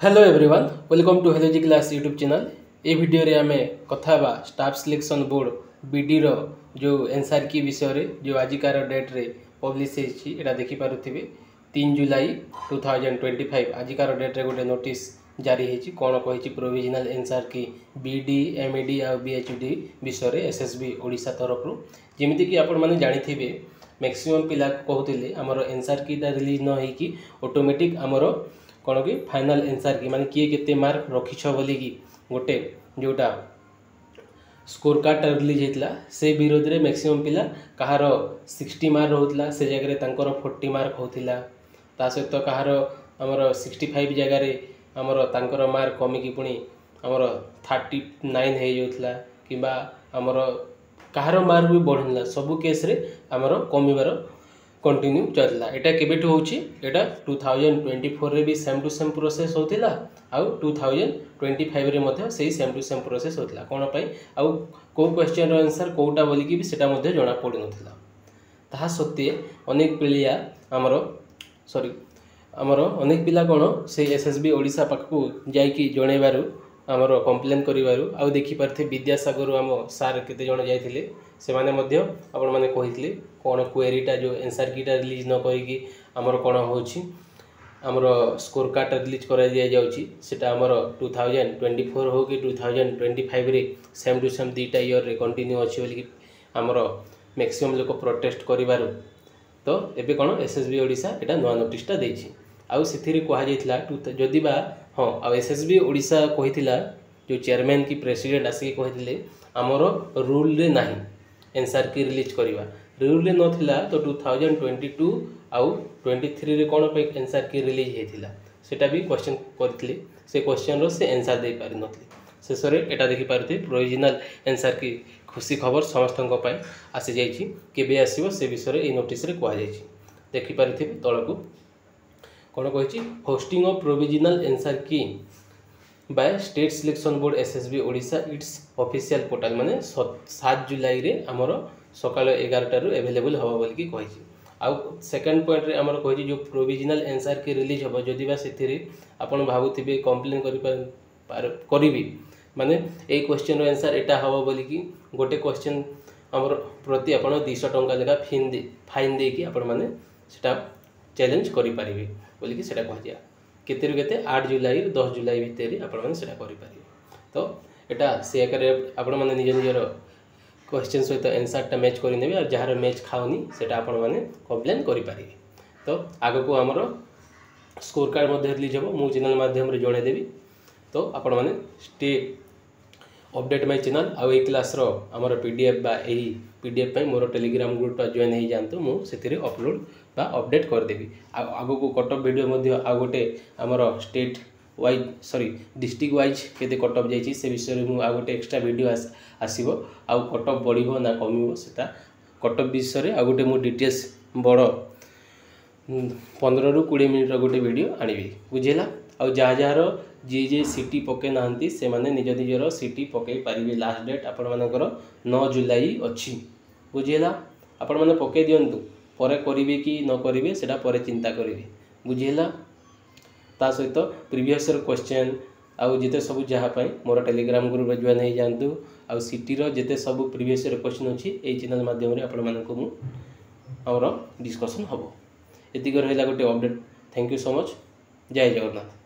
Hello everyone welcome to hello ji class YouTube channel. ये video रे आमे कथा बा स्टाफ सिलेक्शन बोर्ड बीडी रो जो एनसीआर की विषय रे जो आजिकार डेट रे पब्लिश होइछि एटा देखि पारुथिबे 3 जुलाई 2025 आजिकार डेट रे गोटे नोटिस जारी होइछि कोन कहिछि प्रोविजनल एनसीआर की बीडी एमईडी आ बीएचडी विषय रे एसएसबी ओडिशा तरफ रु जेमिति कि आपण माने जानिथिबे मैक्सिमम पिला कहउतिले हमर एनसीआर की रिलीज न होई कि ऑटोमेटिक हमर कौन कि फाइनल एनसीआर की माने किए केते मार्क रखिछ बोली कि गोटे जोटा स्कोर कार्ड रिलीज होता से विरोध रे मैक्सिमम पिला कहार 60 मार्क रोला से जगह तांकर 40 मार्क होतिला ता सहित कहार हमर 65 जगह रे हमर तांकर मार्क कमी कि पुणी हमर 39 हे जोतला किबा हमर कहार मार्क भी बढ़िला सबु केस रे हमर कमीबार कंटिन्यू चलला। एटा केबेटू होची एटा 2024 रे भी सेम टू सेम प्रोसेस होतिला आउ 2025 रे मध्ये सेही सेम टू सेम प्रोसेस होतिला कोन पई आउ को क्वेश्चन रो आंसर कोटा बोली कि भी सेटा मध्ये जणा पडि नथिला ताहा सत्य अनेक पिलिया हमर अनेक पिला कोन से एसएसबी ओडिशा पाखकू जाई कि जणेबारु हमर कंप्लेन करिबारु आउ देखि परथे विद्यासागर हम सार केते जण जायथिले से माने मध्ये आपण माने कहितले कोन क्वेरीटा जो आंसर कीटा रिलीज न करी कि हमर कोन होछि हमर स्कोर कार्ड रिलीज करा दिया जाउछि सेटा हमर 2024 हो कि 2025 रे सेम टू सेम दीटा ईयर रे कंटिन्यू अछि बोली कि हमर मैक्सिमम लोक प्रोटेस्ट करिबारु तो एबे कोन एसएसबी ओडिशा एटा नवा नोटिसटा देछि आउ सिथिरि कहा जाइतला जदि बा हां आ एसएसबी ओडिशा कहितला जो चेयरमैन की प्रेसिडेंट आसी कहितले हमर रूल रे नाही आंसर की रिलीज करिवा रूल रे नथिला तो 2022 आउ 23 रे कोन पे आंसर की रिलीज हेतिला सेटा भी क्वेश्चन करथिले से क्वेश्चन रो से आंसर दे पारि नथले शेषरे एटा देखि पारथे प्रोविजनल आंसर की खुशी खबर समस्तन पय आसी जाइछि केबे आसीबो से विषय रे ए नोटिस रे कहा जाइछि देखि पारथे तळकू कोन कहिछि होस्टिंग ऑफ प्रोविजनल आंसर की by state selection board SSB Odisha it's official portal माने 7 जुलाई रे हमर सकाळ 11 टारु अवेलेबल हबो बोली कि कहिछि आउ सेकंड पॉइंट रे हमर कहिछि जो प्रोविजनल आंसर की रिलीज हबो जदि बा सेथिरे आपण भाबुथिबे कंप्लेन करिबी माने ए क्वेश्चन रो आंसर एटा हबो बोली कि गोटे क्वेश्चन हमर प्रति आपण 200 टंका लेगा फाइन दे कि आपण माने सेटा चैलेंज करि परिबे बोली कि सेटा कहजिया केते रु केते 8 जुलाई 10 जुलाई भितर आपण माने सेटा करि परिबे तो एटा से करे आपण माने निज निजर क्वेश्चन सहित आंसर टा मैच करि नेबे और जहार मैच खाउनी सेटा आपण माने कंप्लेन करि परिबे तो आगो को हमर स्कोर कार्ड मध्ये रिलीज हो मो चैनल माध्यम रे जोड़े देबी तो आपण माने स्टे अपडेट माय चैनल आ ए क्लास रो हमर पीडीएफ बा एही पीडीएफ पय मोर टेलीग्राम ग्रुप टा जॉइन हे जानतो मो सेतिरे अपलोड बा अपडेट कर देबी आगो को कट ऑफ वीडियो मध्ये आ गोटे हमर स्टेट वाइज डिस्ट्रिक्ट वाइज केते कट ऑफ जाइछि से विषय रे मु आ गोटे एक्स्ट्रा वीडियो आसीबो आ कट ऑफ बढ़िबो ना कमिबो सेटा कट ऑफ विषय रे आ गोटे मु डिटेल्स बड़ 15 रु 20 मिनिट रो गोटे वीडियो आनिबी बुझेला आ जहार जे सीटी पके नांती से माने निज निजर सीटी पके पारिबे लास्ट डेट आपण मानकर 9 जुलाई अछि बुझेला आपण माने पके दियंतु परे करिवे कि न करिवे सेटा परे चिंता करिवे बुझेला ता सहित प्रीवियस क्वेश्चन आउ जेते सब जहा पई मोर टेलीग्राम ग्रुप रे जॉइन हे जानतु आउ सिटी रो जेते सब प्रीवियस क्वेश्चन अछि ए चैनल माध्यम रे आपण मानको मु हमर डिस्कशन हबो एतिक रहला गोटे update thank you so much जय जगन्नाथ।